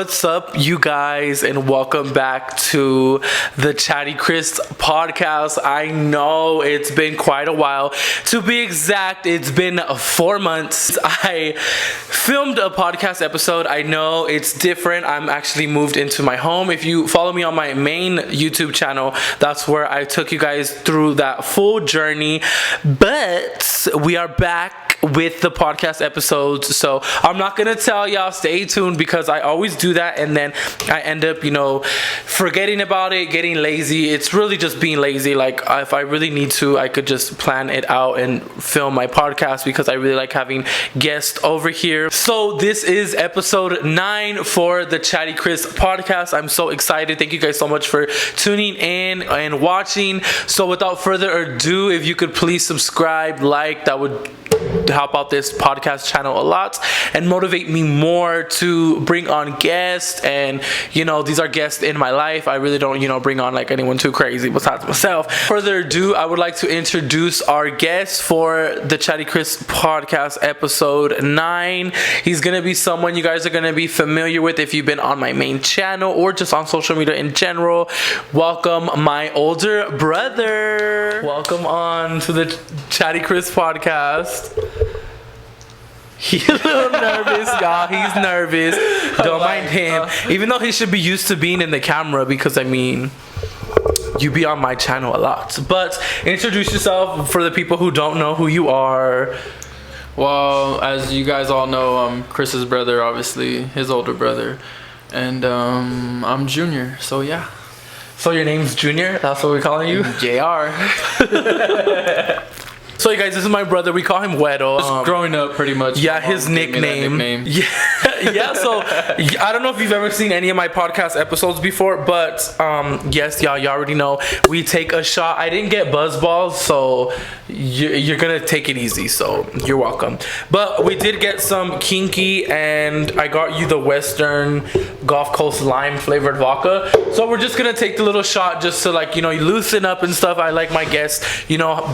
What's up, you guys, and welcome back to the CHRIS podcast. I know it's been quite a while. To be exact, it's been 4 months. I filmed a podcast episode. I know it's different. I'm actually moved into my home. If you follow me on my main YouTube channel, that's where I took you guys through that full journey. But we are back with the podcast episodes, so I'm not gonna tell y'all, stay tuned, because I always do that and then I end up forgetting about it, getting lazy. It's really just being lazy. Like, if I really need to, I could just plan it out and film my podcast, because I really like having guests over here. So this is episode 9 for the CHRIS podcast. I'm so excited. Thank you guys so much for tuning in and watching. So without further ado, if you could please subscribe, like, that would help out this podcast channel a lot and motivate me more to bring on guests. And these are guests in my life. I really don't bring on like anyone too crazy besides myself. Further ado, I would like to introduce our guest for the CHRIS podcast episode 9. He's gonna be someone you guys are gonna be familiar with if you've been on my main channel or just on social media in general. Welcome, my older brother. Welcome on to the CHRIS podcast. He's a little nervous, y'all. He's nervous. Don't mind him. Even though he should be used to being in the camera, because you be on my channel a lot. But introduce yourself for the people who don't know who you are. Well, as you guys all know, I'm Chris's brother, obviously, his older brother. And I'm Junior, so yeah. So your name's Junior? That's what we're calling you? JR. So you guys, this is my brother. We call him Wedo. Just growing up, pretty much. Yeah, his nickname. Yeah. So I don't know if you've ever seen any of my podcast episodes before, but yes, y'all already know we take a shot. I didn't get buzz balls, so you're gonna take it easy. So you're welcome. But we did get some kinky, and I got you the Western Gulf Coast lime flavored vodka. So we're just gonna take the little shot just to loosen up and stuff. I like my guests,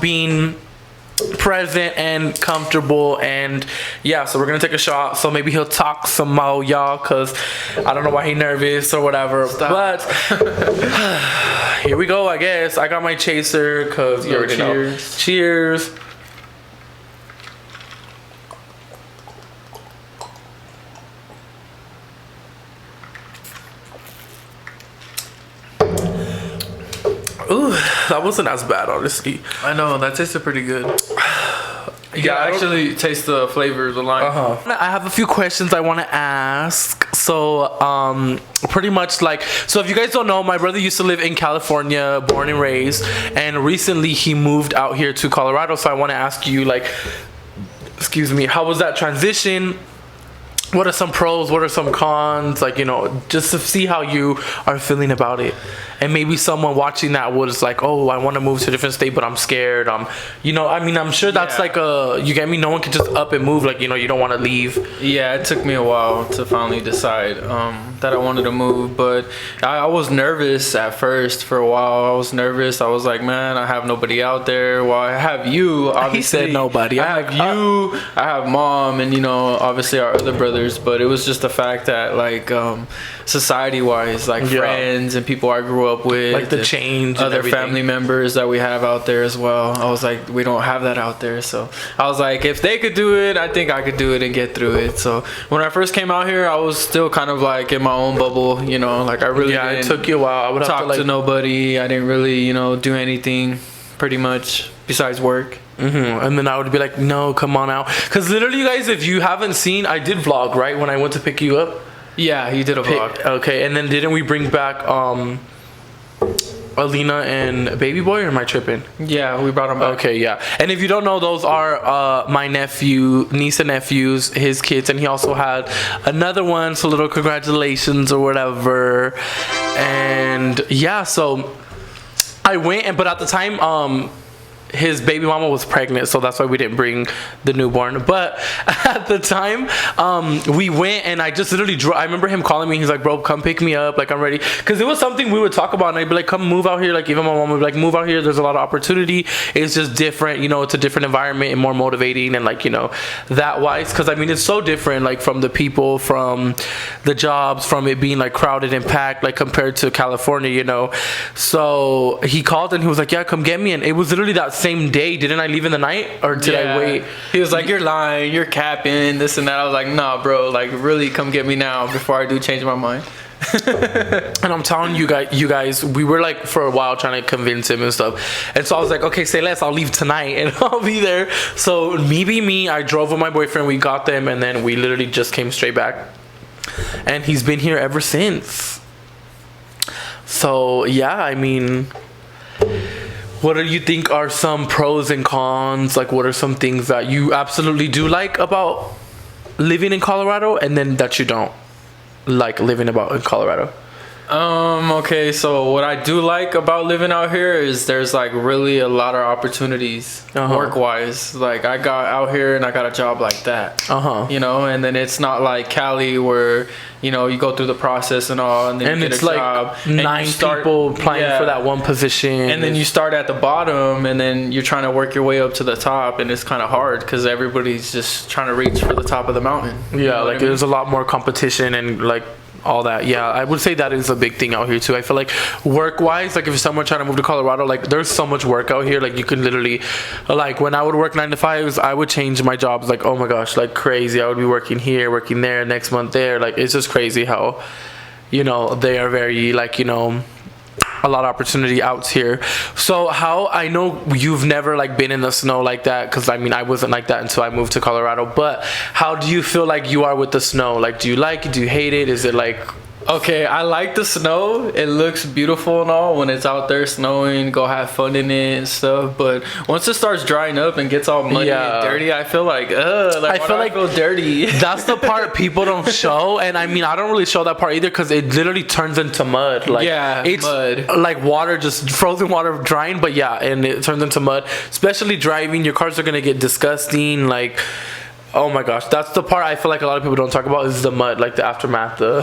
being present and comfortable, and yeah, so we're gonna take a shot. So maybe he'll talk some more, y'all, because I don't know why he's nervous or whatever. But here we go. I guess I got my chaser, because you already know. Cheers. Ooh, that wasn't as bad, honestly. I know, that tasted pretty good. Yeah, I actually taste the flavor of the lime. I have a few questions I want to ask. So, pretty much so if you guys don't know, my brother used to live in California, born and raised, and recently he moved out here to Colorado. So I want to ask you, excuse me, how was that transition? What are some pros? What are some cons? Just to see how you are feeling about it. And maybe someone watching that was like, oh, I want to move to a different state, but I'm scared. I'm sure that's you get me? No one can just up and move. You don't want to leave. Yeah, it took me a while to finally decide that I wanted to move. But I was nervous at first for a while. I was nervous. I was like, man, I have nobody out there. Well, I have you, obviously. He said nobody. I have you. I have mom, and, obviously our other brothers. But it was just the fact that, society-wise, friends and people I grew up with, the change, other family members that we have out there as well. I was like, we don't have that out there. So I was like, if they could do it, I think I could do it and get through it. So when I first came out here, I was still kind of in my own bubble, I really didn't. It took you a while. I would talk to nobody. I didn't really, do anything pretty much besides work. And then I would be like, no, come on out. Because literally, you guys, if you haven't seen, I did vlog, right? When I went to pick you up. Yeah, you did a vlog. Okay, and then didn't we bring back Alina and Baby Boy, or am I tripping? Yeah, we brought them back. Okay, yeah. And if you don't know, those are my niece and nephews, his kids, and he also had another one, so little congratulations or whatever. And yeah, so I went, but at the time, his baby mama was pregnant, so that's why we didn't bring the newborn. But at the time, we went, and I just literally I remember him calling me. He's like, bro, come pick me up, like I'm ready, because it was something we would talk about, and I'd be like, come move out here. Like even my mom would be like, move out here, there's a lot of opportunity, it's just different, you know, it's a different environment and more motivating, and like, you know, that wise, because I mean it's so different, like from the people, from the jobs, from it being like crowded and packed, like compared to California, you know. So he called and he was like, yeah, come get me. And it was literally that same day. Didn't I leave in the night, or did I wait? He was like, you're lying, you're capping, this and that. I was like, nah, bro, like really come get me now before I do change my mind. And I'm telling you guys, we were like for a while trying to convince him and stuff. And so I was like, okay, say less, I'll leave tonight and I'll be there. So I drove with my boyfriend, we got them, and then we literally just came straight back. And he's been here ever since. So yeah, I mean, what do you think are some pros and cons? Like, what are some things that you absolutely do like about living in Colorado, and then that you don't like living in Colorado? Okay, so what I do like about living out here is there's like really a lot of opportunities work-wise. Like I got out here and I got a job like that, you know, and then it's not like Cali where, you know, you go through the process and all, and then you get it's a like job, 9 people applying for that one position, and then you start at the bottom, and then you're trying to work your way up to the top, and it's kind of hard because everybody's just trying to reach for the top of the mountain. Yeah, like there's a lot more competition and like all that. Yeah, I would say that is a big thing out here too. I feel like work-wise, like if someone trying to move to Colorado, like there's so much work out here. Like you can literally, like when I would work 9 to 5s, I would change my jobs like, oh my gosh, like crazy. I would be working here, working there, next month there. Like it's just crazy how, you know, they are very like, you know, a lot of opportunity out here. So how, I know you've never like been in the snow like that, because I mean I wasn't like that until I moved to Colorado, but how do you feel like you are with the snow? Like do you like it, do you hate it, is it like... Okay, I like the snow. It looks beautiful and all when it's out there snowing, go have fun in it and stuff. But once it starts drying up and gets all muddy and dirty, I feel like, I feel dirty. That's the part people don't show. And I mean, I don't really show that part either, because it literally turns into mud. Like, it's mud. Like water, just frozen water drying. But yeah, and it turns into mud. Especially driving, your cars are going to get disgusting. Like... oh my gosh, that's the part I feel like a lot of people don't talk about, is the mud, like the aftermath, the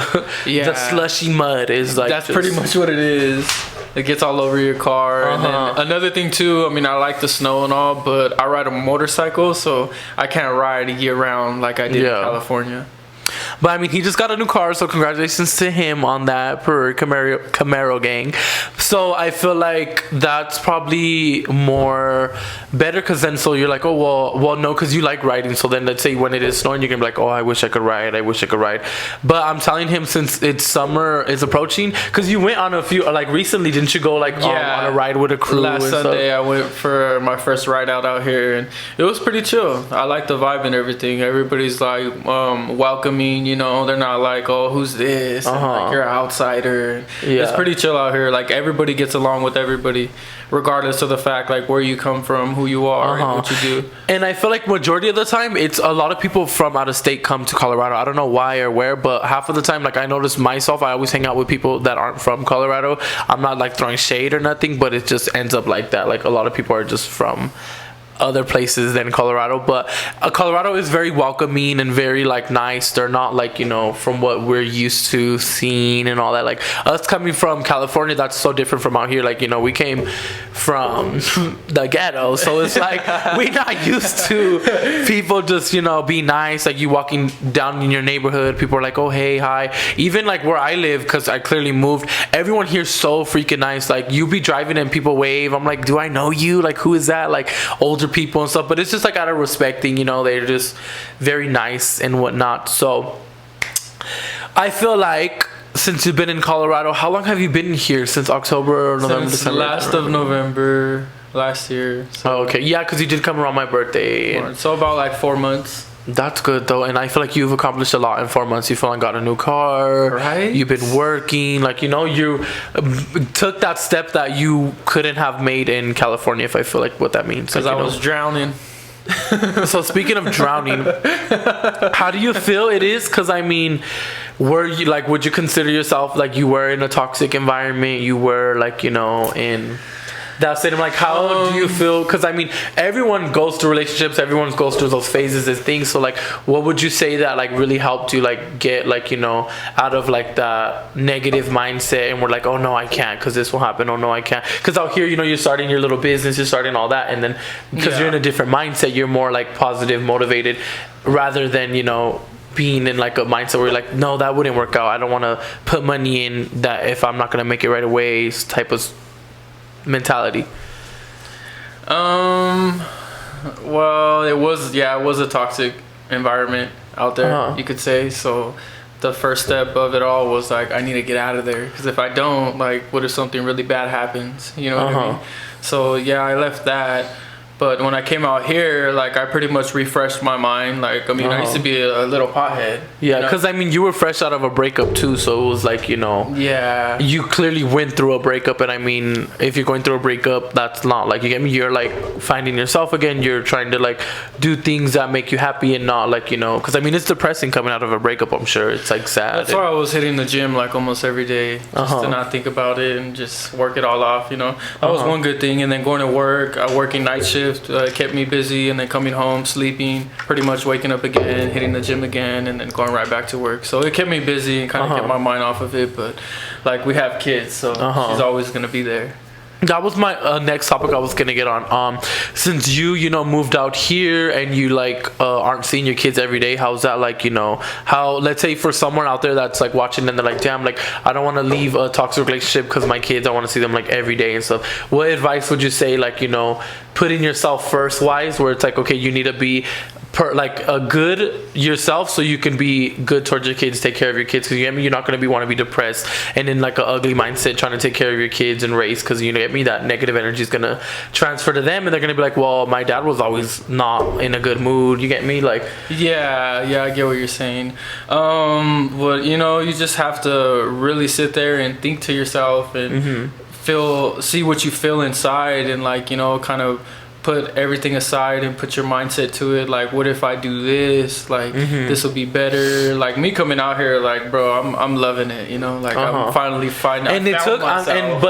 slushy mud is like... that's pretty much what it is. It gets all over your car. And then another thing too, I mean, I like the snow and all, but I ride a motorcycle, so I can't ride year round like I did in California. But I mean, he just got a new car, so congratulations to him on that, per Camaro gang. So I feel like that's probably more better, because then so you're like, oh well no, because you like riding. So then let's say when it is snowing, you can be like, oh, I wish I could ride, but I'm telling him, since it's summer is approaching, because you went on a few, like recently, didn't you go like on a ride with a crew? Last Sunday I went for my first ride out here, and it was pretty chill. I like the vibe and everything. Everybody's like welcoming, you know, they're not like, oh, who's this, and like, you're an outsider. It's pretty chill out here. Like everybody gets along with everybody, regardless of the fact like where you come from, who you are, and what you do. And I feel like majority of the time, it's a lot of people from out of state come to Colorado. I don't know why or where, but half of the time, like I notice myself, I always hang out with people that aren't from Colorado. I'm not like throwing shade or nothing, but it just ends up like that. Like a lot of people are just from other places than Colorado, but Colorado is very welcoming and very like nice. They're not like, you know, from what we're used to seeing and all that. Like us coming from California, that's so different from out here. Like, you know, we came from the ghetto, so it's like we're not used to people just, you know, be nice. Like you walking down in your neighborhood, people are like, oh hey, hi. Even like where I live, because I clearly moved, everyone here's so freaking nice. Like you be driving and people wave. I'm like, do I know you? Like who is that? Like older people and stuff, but it's just like out of respecting, you know, they're just very nice and whatnot. So I feel like, since you've been in Colorado, how long have you been here? Since October or November, since December? Last of November last year. So. Oh, okay. Yeah, because you did come around my birthday. So about like 4 months. That's good though, and I feel like you've accomplished a lot in 4 months. You finally got a new car, right? You've been working, like, you know, you took that step that you couldn't have made in California, if I feel like what that means. Because like, I was drowning. So speaking of drowning, how do you feel it is? Because I mean, were you like, would you consider yourself like you were in a toxic environment? You were like, you know, in... That's it. I'm like, how do you feel? Because I mean, everyone goes through relationships. Everyone goes through those phases and things. So like, what would you say that like really helped you like get like, you know, out of like that negative mindset and we're like, oh no, I can't because this will happen. Oh no, I can't. Because out here, you know, you're starting your little business, you're starting all that, and then because you're in a different mindset, you're more like positive, motivated, rather than, you know, being in like a mindset where you're like, no, that wouldn't work out. I don't want to put money in that if I'm not gonna make it right away type of mentality. Well, it was a toxic environment out there, you could say. So the first step of it all was like, I need to get out of there, because if I don't, like, what if something really bad happens, you know what I mean? So yeah, I left that. But when I came out here, like, I pretty much refreshed my mind. Like, I mean, I used to be a little pothead. Yeah, because, I mean, you were fresh out of a breakup, too. So it was like, you know. Yeah. You clearly went through a breakup. And, I mean, if you're going through a breakup, that's not, like, you get me? You're, like, finding yourself again. You're trying to, like, do things that make you happy and not, like, you know. Because, I mean, it's depressing coming out of a breakup, I'm sure. It's, like, sad. That's why I was hitting the gym, like, almost every day. Just to not think about it and just work it all off, you know. That was one good thing. And then going to work, working night shift, kept me busy, and then coming home, sleeping, pretty much waking up again, hitting the gym again, and then going right back to work. So it kept me busy and kind of kept my mind off of it. But like, we have kids, so she's always gonna be there. That was my next topic I was gonna get on. Since you know, moved out here and you like aren't seeing your kids every day, how's that like, you know, how, let's say for someone out there that's like watching and they're like, damn, like I don't want to leave a toxic relationship because my kids, I want to see them like every day and stuff. What advice would you say, like, you know, putting yourself first wise, where it's like, okay, you need to be like a good yourself so you can be good towards your kids, take care of your kids, because you get me, you're not going to want to be depressed and in like an ugly mindset trying to take care of your kids and raise, because you get me, that negative energy is going to transfer to them and they're going to be like, well, my dad was always not in a good mood, you get me? Like, yeah, I get what you're saying. But you know, you just have to really sit there and think to yourself and see what you feel inside, and like, you know, kind of put everything aside and put your mindset to it. Like, what if I do this? Like, this will be better. Like, me coming out here, like, bro, I'm loving it, you know? Like, I'm finally finding and it took myself.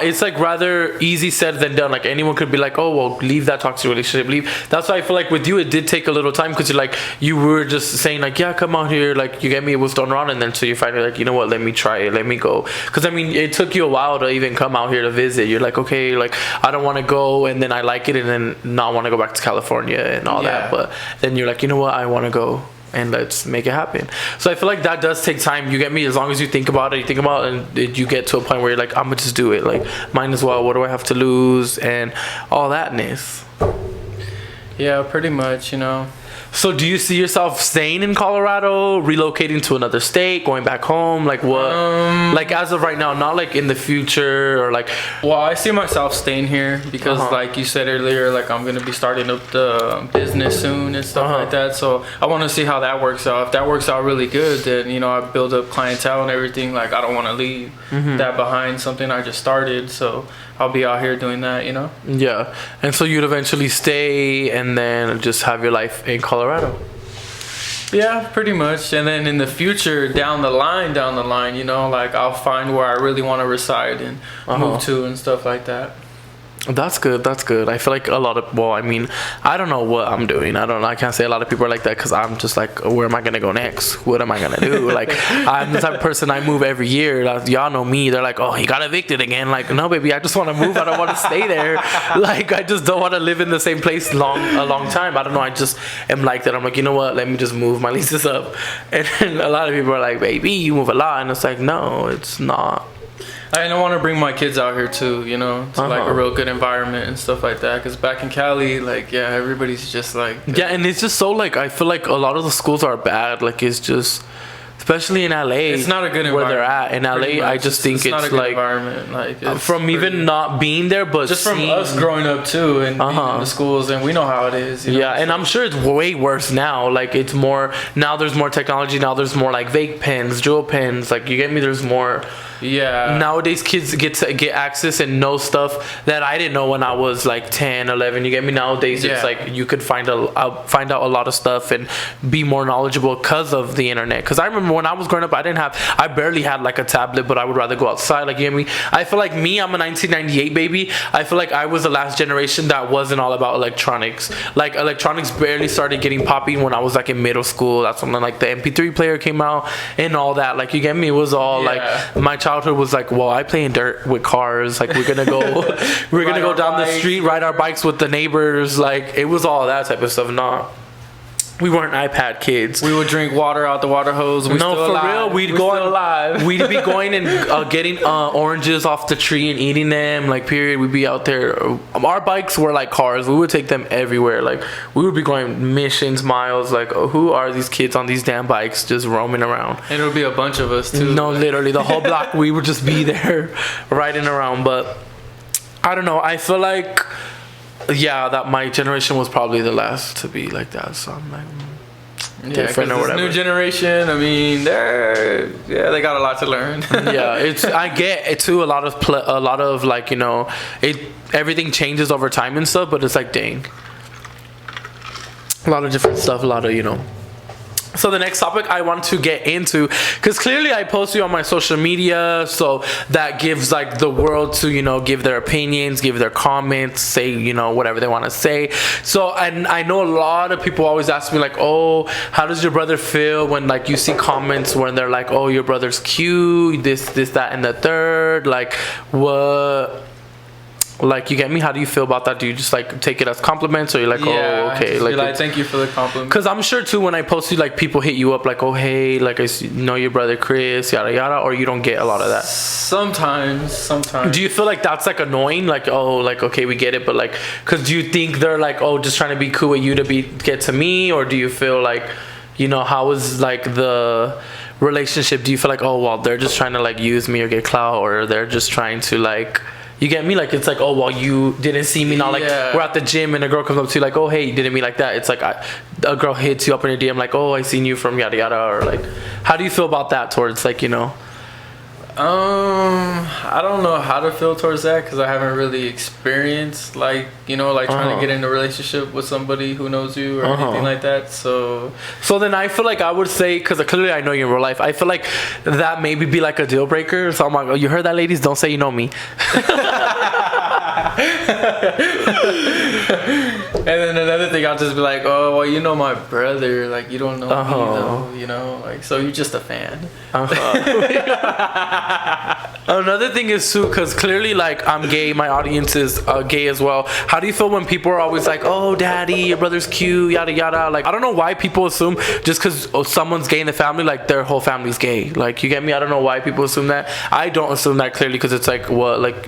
It's like rather easy said than done. Like, anyone could be like, oh, well, leave that toxic relationship, leave. That's why I feel like with you it did take a little time, because you're like, you were just saying like, yeah, come out here, like, you get me, it was thrown around, and then so you're finally like, you know what, let me try it, let me go. Because I mean, it took you a while to even come out here to visit. You're like, okay, like, I don't want to go, and then I like it, and then not want to go back to California and all that. But then you're like, you know what, I want to go and let's make it happen. So I feel like that does take time, you get me? As long as you think about it, and you get to a point where you're like, I'm gonna just do it, like, might as well, what do I have to lose, and all thatness. Yeah, pretty much, you know. So do you see yourself staying in Colorado, relocating to another state, going back home? Like, what? Like, as of right now, not like in the future, or like... Well, I see myself staying here because like you said earlier, like, I'm going to be starting up the business soon and stuff like that. So I want to see how that works out. If that works out really good, then, you know, I build up clientele and everything. Like, I don't want to leave that behind, something I just started. So I'll be out here doing that, you know? Yeah. And so you'd eventually stay and then just have your life in Colorado. Yeah, pretty much. And then in the future, down the line, you know, like, I'll find where I really want to reside and move to and stuff like that. That's good. That's good. I feel like a lot of, well, I mean, I don't know what I'm doing. I can't say a lot of people are like that, because I'm just like, where am I going to go next? What am I going to do? Like, I'm the type of person, I move every year. Y'all know me. They're like, oh, he got evicted again. Like, no, baby, I just want to move. I don't want to stay there. Like, I just don't want to live in the same place a long time. I don't know. I just am like that. I'm like, you know what? Let me just move. My lease is up. And then a lot of people are like, baby, you move a lot. And it's like, no, it's not. I don't want to bring my kids out here too, you know, to like a real good environment and stuff like that. Because back in Cali, like, yeah, everybody's just like... Yeah, and it's just so, like, I feel like a lot of the schools are bad. Like, it's just... Especially in LA, it's not a good environment. Where they're at in LA, I just think it's not a good like environment. Like, from even not being there, but just from us growing up too and being in the schools, and we know how it is. You know? And I'm sure it's way worse now. Like, it's more now. There's more technology now. There's more like vape pens, jewel pens. Like, you get me. There's more. Yeah. Nowadays, kids get access and know stuff that I didn't know when I was like 10, 11. You get me? Nowadays, it's like you could find out a lot of stuff and be more knowledgeable because of the internet. Because I remember remember when I was growing up, I barely had like a tablet, but I would rather go outside. Like, you get me? I feel like I'm a 1998 baby. I feel like I was the last generation that wasn't all about electronics. Like, electronics barely started getting popping when I was like in middle school. That's when like the MP3 player came out and all that. Like, you get me? It was all like, my childhood was like, well, I play in dirt with cars. Like, we're gonna go down the street, ride our bikes with the neighbors. Like, it was all that type of stuff. We weren't iPad kids. We would drink water out the water hose. Real. We'd be going and getting oranges off the tree and eating them. Like, period. We'd be out there. Our bikes were like cars. We would take them everywhere. Like, we would be going missions, miles. Like, who are these kids on these damn bikes just roaming around? And it would be a bunch of us too. No, literally the whole block. We would just be there riding around. But I don't know. I feel like, yeah, that my generation was probably the last to be like that. So I'm like, different or whatever. New generation, I mean, they got a lot to learn. Yeah, I get it too. A lot of like, you know, everything changes over time and stuff. But it's like, dang, a lot of different stuff. A lot of, you know. So the next topic I want to get into, because clearly I post you on my social media, so that gives like the world to, you know, give their opinions, give their comments, say, you know, whatever they want to say. So, and I know a lot of people always ask me like, oh, how does your brother feel when like you see comments when they're like, oh, your brother's cute, this, that, and the third, like, what? Like, you get me? How do you feel about that? Do you just like take it as compliments, or you're like, oh, okay, like thank you for the compliment? Because I'm sure too, when I post you, like, people hit you up like, oh, hey, like, I know your brother Chris, yada yada, or you don't get a lot of that? Sometimes. Do you feel like that's like annoying? Like, oh, like, okay, we get it, but like, because do you think they're like, oh, just trying to be cool with you to get to me, or do you feel like, you know, how is like the relationship? Do you feel like, oh, well, they're just trying to like use me or get clout, or they're just trying to like, you get me? Like, it's like, oh, well, you didn't see me now. Like, we're at the gym and a girl comes up to you like, oh, hey, you didn't mean like that. It's like a girl hits you up in a DM like, oh, I seen you from yada yada, or like, how do you feel about that towards, like, you know? I don't know how to feel towards that, because I haven't really experienced, like, you know, like trying to get in a relationship with somebody who knows you or anything like that. So then I feel like I would say, because clearly I know you in real life, I feel like that maybe be like a deal breaker. So I'm like, oh, you heard that, ladies? Don't say you know me. And then another thing, I'll just be like, oh, well, you know my brother, like, you don't know me though, you know, like, so you're just a fan. Another thing is too, because clearly, like, I'm gay, my audience is gay as well. How do you feel when people are always like, oh, daddy, your brother's cute, yada yada? Like, I don't know why people assume just because someone's gay in the family, like, their whole family's gay. Like, you get me? I don't know why people assume that. I don't assume that, clearly, because it's like, what, like,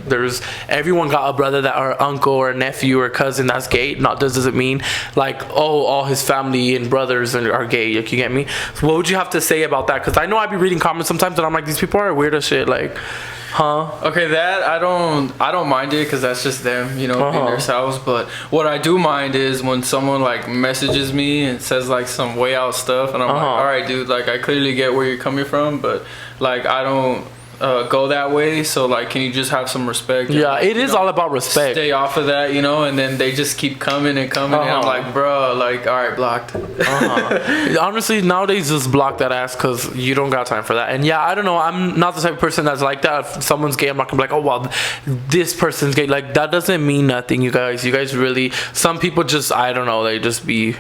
everyone got a brother that, or uncle or nephew or cousin that's gay. Doesn't mean like, oh, all his family and brothers are gay. Like, you get me? So what would you have to say about that? Because I know I'd be reading comments sometimes and I'm like, these people are weird as shit. Like, huh? Okay, that I don't mind it, because that's just them, you know, being themselves. But what I do mind is when someone like messages me and says like some way out stuff, and I'm like, all right, dude, like, I clearly get where you're coming from, but like, I don't go that way, so like, can you just have some respect? Yeah, it is all about respect. Stay off of that, you know. And then they just keep coming and coming, and I'm like, bro, like, all right, blocked. Honestly, nowadays, just block that ass, because you don't got time for that. And yeah, I don't know, I'm not the type of person that's like that. If someone's gay, I'm not gonna be like, oh, well, this person's gay. Like, that doesn't mean nothing, you guys. You guys really, some people just, I don't know, they just be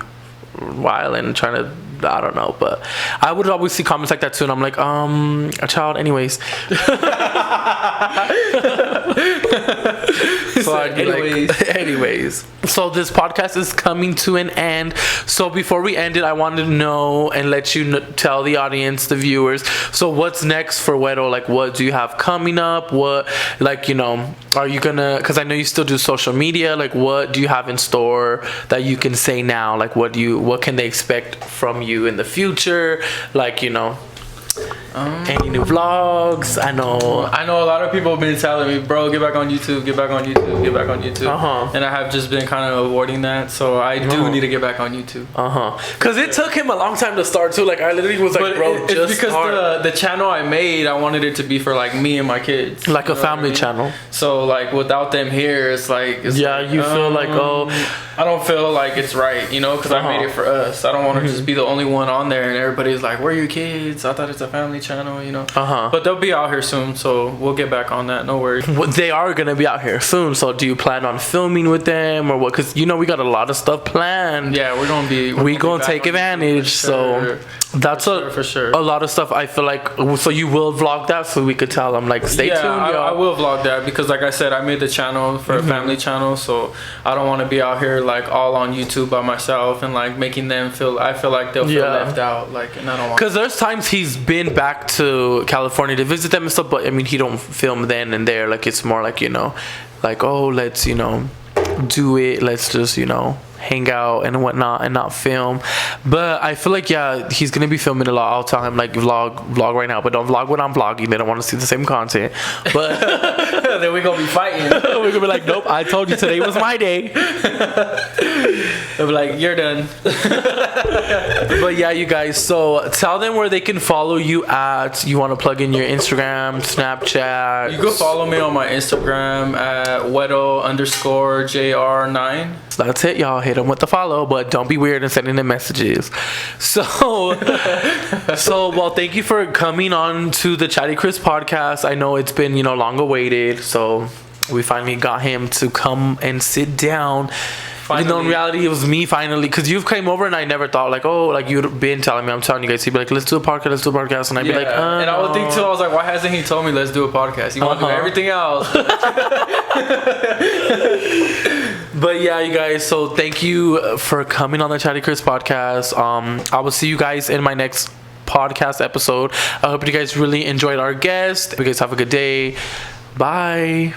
wild and trying to, I don't know, but I would always see comments like that too, and I'm like, a child, anyways. So I'd be anyways. So this podcast is coming to an end. So before we end it, I wanted to know and let you tell the audience, the viewers, so what's next for Wedo? Like, what do you have coming up? What, like, you know, are you gonna, because I know you still do social media, like, what do you have in store that you can say now? Like, what can they expect from you in the future? Like, you know. Any new vlogs? I know a lot of people have been telling me, bro, get back on YouTube, get back on YouTube, get back on YouTube. And I have just been kind of avoiding that, so I do need to get back on YouTube. Because it took him a long time to start too. Like I literally was like, but bro, it's because the channel I made, I wanted it to be for like me and my kids, like a family channel. So like without them here, it's like you feel like I don't feel like it's right, you know, because I made it for us. I don't want to just be the only one on there and everybody's like, where are your kids? I thought it's a family channel, you know. But they'll be out here soon, so we'll get back on that. No worries. Well, they are gonna be out here soon. So do you plan on filming with them or what? Because you know we got a lot of stuff planned. Yeah, we're gonna take advantage. So that's for sure. A lot of stuff. I feel like so you will vlog that so we could tell them like stay tuned. I will vlog that because like I said, I made the channel for a family channel, so I don't want to be out here like all on YouTube by myself and like making them feel. I feel like they'll feel left out. Like, and I don't want. Because there's times he's been back to California to visit them and stuff, but I mean he don't film then and there. Like it's more like, you know, like, oh, let's, you know, do it. Let's just, you know, hang out and whatnot and not film. But I feel like he's gonna be filming a lot. I'll tell him like vlog right now, but don't vlog when I'm vlogging. They don't want to see the same content. But then we're gonna be fighting. We're gonna be like, nope, I told you today was my day. They'll be like, you're done. But yeah, you guys, so tell them where they can follow you at. You want to plug in your Instagram, Snapchat? You can follow me on my Instagram at Wedo_JR9. That's it, y'all. Hit them with the follow, but don't be weird and sending them messages. So well, thank you for coming on to the Chatty CHRIS podcast. I know it's been, you know, long awaited, so we finally got him to come and sit down. Finally. Even though in reality it was me finally, because you've came over and I never thought like, oh, like you'd been telling me. I'm telling you guys, he'd be like, let's do a podcast, and I'd be like, and I would think too, I was like, why hasn't he told me let's do a podcast? You want to do everything else. But yeah, you guys, so thank you for coming on the Chatty CHRIS podcast. I will see you guys in my next podcast episode. I hope you guys really enjoyed our guest. You guys have a good day. Bye.